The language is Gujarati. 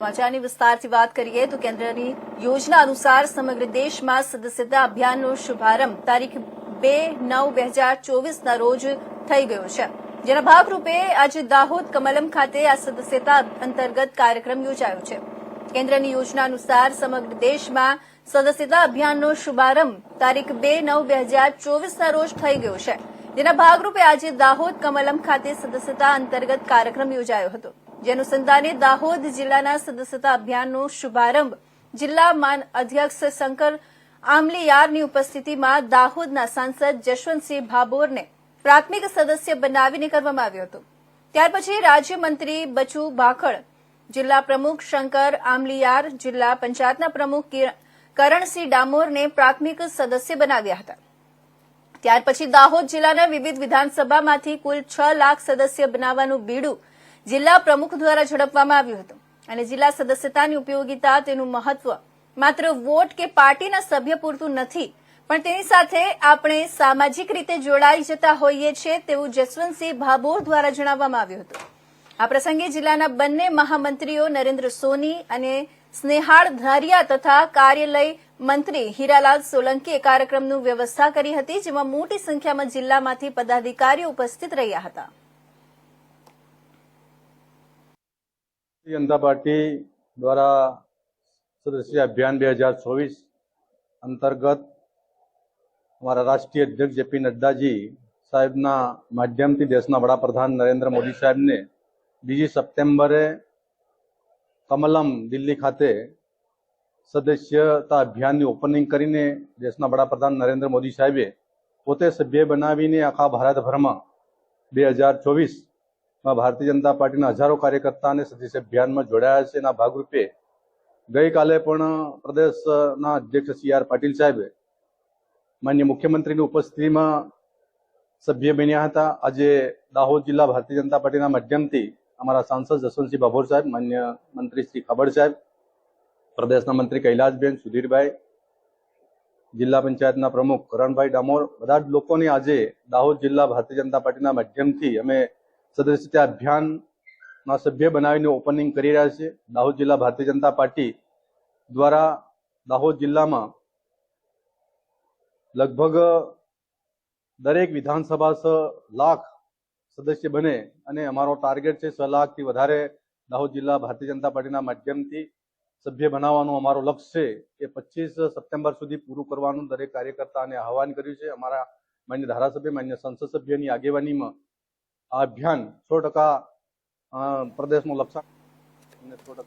સમાચારની વિસ્તારથી વાત કરીએ તો કેન્દ્રની યોજના અનુસાર સમગ્ર દેશમાં સદસ્યતા અભિયાનનો શુભારંભ તારીખ 2/9/2024ના રોજ થઈ ગયો છે, જેના ભાગરૂપે આજે દાહોદ કમલમ ખાતે આ સદસ્યતા અંતર્ગત કાર્યક્રમ યોજાયો છે। કેન્દ્રની યોજના અનુસાર સમગ્ર દેશમાં સદસ્યતા અભિયાનનો શુભારંભ તારીખ 2/9/2024ના રોજ થઈ ગયો છે, જેના ભાગરૂપે આજે દાહોદ કમલમ ખાતે સદસ્યતા અંતર્ગત કાર્યક્રમ યોજાયો હતો। જે અનુસંધાને દાહોદ જિલ્લાના સદસ્યતા અભિયાનનો શુભારંભ જિલ્લા માન અધ્યક્ષ શંકર આમલીયારની ઉપસ્થિતિમાં દાહોદના સાંસદ જશવંતસિંહ ભાભોરને પ્રાથમિક સદસ્ય બનાવીને કરવામાં આવ્યો હતો। ત્યાર પછી રાજ્યમંત્રી બચુ ભાખડ, જિલ્લા પ્રમુખ શંકર આમલીયાર, જિલ્લા પંચાયતના પ્રમુખ કરણસિંહ ડામોરને પ્રાથમિક સદસ્ય બનાવ્યા હતા। ત્યાર પછી દાહોદ જિલ્લાના વિવિધ વિધાનસભામાંથી કુલ 6 લાખ સદસ્ય બનાવવાનું બીડું જિલ્લા પ્રમુખ દ્વારા ઝડપવામાં આવ્યું હતું અને જિલ્લા સદસ્યતાની ઉપયોગિતા, તેનું મહત્વ માત્ર વોટ કે પાર્ટીના સભ્ય પૂરતું નથી, પણ તેની સાથે આપણે સામાજિક રીતે જોડાઈ જતા હોઈએ છીએ તેવું જસવંતસિંહ ભાભોર દ્વારા જણાવવામાં આવ્યું હતું। આ પ્રસંગે જિલ્લાના બંને મહામંત્રીઓ નરેન્દ્ર સોની અને સ્નેહાળ ધારિયા તથા કાર્યાલય મંત્રી હીરાલાલ સોલંકીએ કાર્યક્રમની વ્યવસ્થા કરી હતી, જેમાં મોટી સંખ્યામાં જિલ્લામાંથી પદાધિકારીઓ ઉપસ્થિત રહ્યા હતા। जनता पार्टी द्वारा सदस्य अभियान 2024 अंतर्गत हमारा राष्ट्रीय अध्यक्ष जेपी नड्डा जी साहेबना माध्यमथी देशना वडाप्रधान नरेंद्र मोदी साहेब ने 2 सप्टेम्बरे कमलम दिल्ली खाते सदस्यता अभियान की ओपनिंग करीने देशना वडाप्रधान नरेंद्र मोदी साहेबे पोते सभ्य बनावीने आखा भारतभरमा 2024 भारतीय जनता पार्टी हजारों कार्यकर्ता ने सदस्य अभियान में जोड़ाया है। भागरूपे गई काले प्रदेश अध्यक्ष CR पाटील साहेब माननीय मुख्यमंत्री की उपस्थिति में सभ्य बन्या था। आज दाहोद जिला भारतीय जनता पार्टी माध्यम थी अमरा सांसद जसवंतसिंह भाभोर साहेब, मान्य मंत्री श्री खबड़ साहेब, प्रदेश मंत्री कैलाशबेन, सुधीरभाई, जिला पंचायत प्रमुख करणभाई डामोर, बधा ज लोगों ने आज दाहोद जिला भारतीय जनता पार्टी माध्यम थी अमे सदस्यता अभियान में सभ्य बनावीने ओपनिंग करी रह्या छे। दाहोद जिला भारतीय जनता पार्टी द्वारा दाहोद जिला में लगभग दरेक विधानसभा 6 लाख सदस्य बने अने अमारो टार्गेट है 6 लाख थी वधारे दाहोद जिला भारतीय जनता पार्टी माध्यम थी सभ्य बनावानो अमारो लक्ष्य है कि 25 सप्टेम्बर सुधी पूरुं करवानुं दरेक कार्यकर्ताने आह्वान कर्युं छे। अमारा मान्य धारासभ्य, मान्य संसद सभ्यनी आगेवानी में आ अभियान 100% प्रदेश में लक्ष्य 100%